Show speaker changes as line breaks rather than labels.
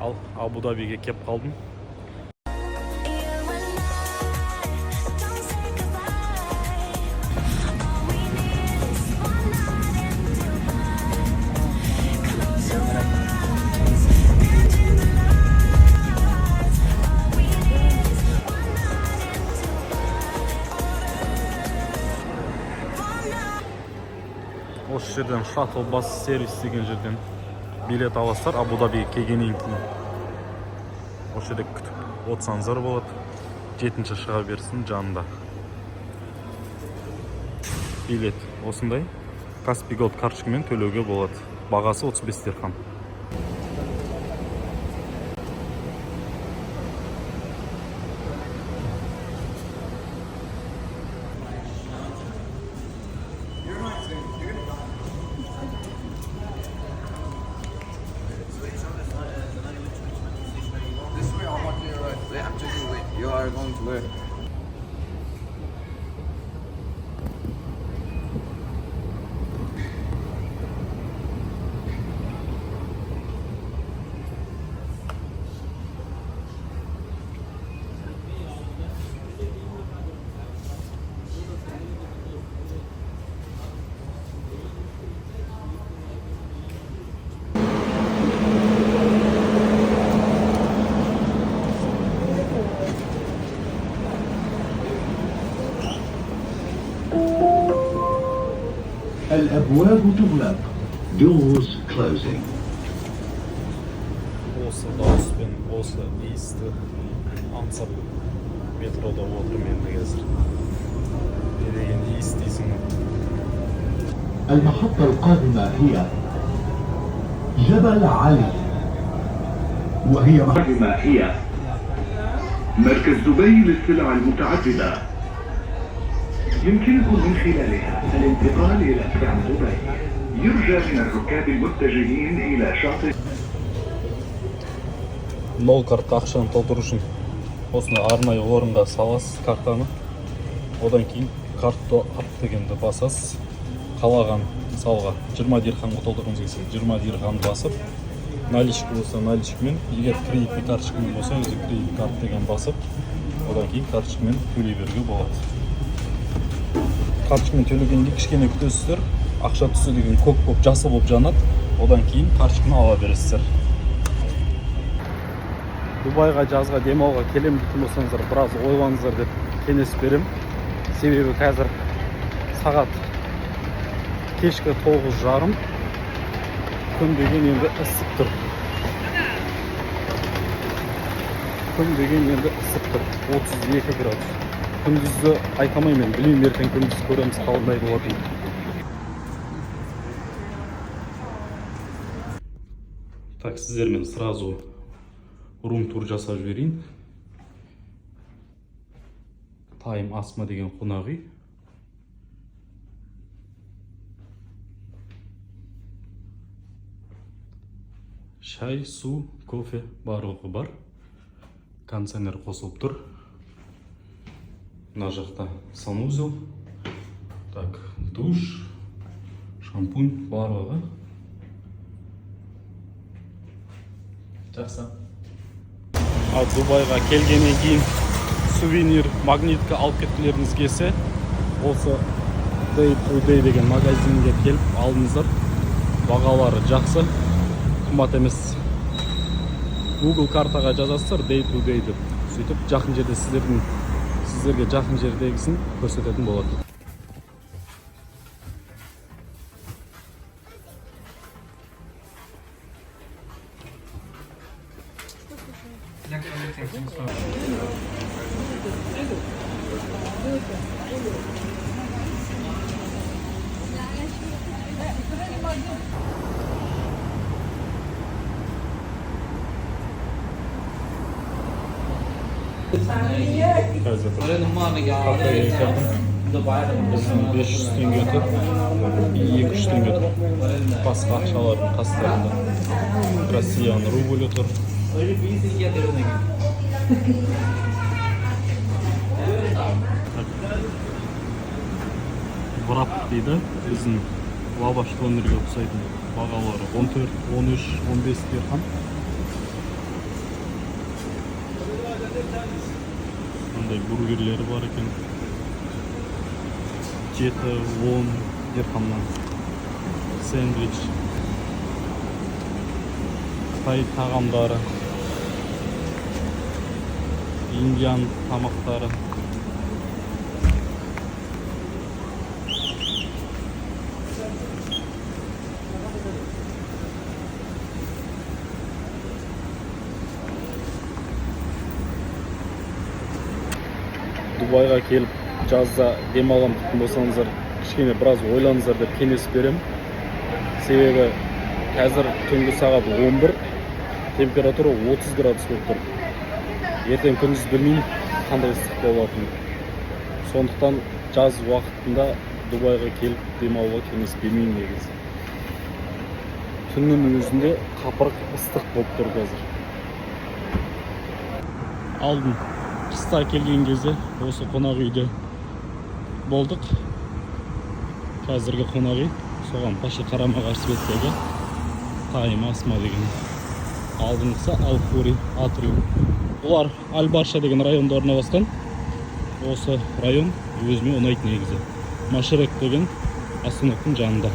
ал Абу Дабиге кеп қалдым. Осы жерден шаттл бас сервис деген жерден билет аласыздар. Абу Дабиге келгеннен кейін осы жерде күтіп отырсаңыздар болады. 7-ші шыға берсін жанында. Билет осындай. Каспий Голд карточкамен төлеуге болады. Бағасы 35 дирхам.
You are going to where?
الأبواب تغلق. Doors closing.
Осы дауыспен осы иісті аңсап метрода отырмын енді қазір. Не деген иіс дейсің ғой.
المحطة القادمة هي جبل علي، وهي مركز دبي للسلع المتعددة. يمكنكم من خلالها الانتقال إلى كعب دبي. يرجى من الركاب المتجهين إلى شاطئ.
Нол картта ақшаны толтыру үшін осыны арнайы орынға саласыз картаны. Одан кейін картты ап дегенді басасыз. Қалаған мысалға 20 дирхамға толтырғыңыз келсе 20 дирхамды басып, наличка болса наличкамен, егер кредитный карточкамен болса өзі кредит карт деген басып, одан кейін карточкамен төлей беруге болады. Карточкамен төлегенде кішкене күтесіздер. Ақша түсі деген көк болып жасыл болып жанады. Одан кейін карточканы ала бересіздер. Дубайға жазға демалға келем дейтін болсаңыздар, біраз ойлаңыздар деп кеңес берем. Себебі қазір сағат кешкі 9:30. Күн деген енді ысып тұр. Күн деген енді ысып тұр. 32 градус. Күндізді айтамаймын, білмеймін ертең күндіз көреміз қаландай болады. Так, сіздермен сразу рум-тур жасап жіберейін. Тайм Асма деген қонақ үй. Шай, су, кофе барлығы бар. Кондиционер қосылып тұр. Мына жақта санузел. Так, душ, шампунь барлығы. Жақсы. Дубайға келгеннен кейін сувенир, магнитка алып кеткілеріңіз келсе, осы Day to Day деген магазинге келіп алыңыздар. Бағалары жақсы, қымбат емес. Google картаға жазасыздар Day to Day деп. Сөйтіп жақын жерде сіздерге жақын жердегісін көрсететін болады. Біздің 500 теңге тұр, 200 теңге тұр. Басқа ақшалардың қастарында Россияның рублі тұр. Врап дейді, біздің лаваш тонерге ұқсайтын бағалары 14, 13, 15 дирхам. Мындай бургерлері бар екен. 7-10 дирхамнан. Сэндвич. Қытай тағамдары. Индиян тамақтары. Дубайға келіп жазда демалғандықтан болсаңыздар, кішкене біраз ойланыңыздар деп кеңес берем. Себебі қазір түнгі сағат 11, температура 30 градус болып тұр. Ертең күндіз білмеймін қандай ыстық болатынын. Сондықтан жаз уақытында Дубайға келіп демалуға кеңес бермеймін негізі. Түннің өзінде қапырық ыстық болып тұр қазір. Алдын қыста келген кезде осы қонақ үйде болдық. Қазіргі қонақ үй соған пашы қарама-қарсы беттегі Тайм Асма деген. Алдыңғысы Ал-Хури Атриум. Олар Аль-Барша деген районда орналасқан. Осы район өзіме ұнайды негізі. Машрек деген остановканың жанында.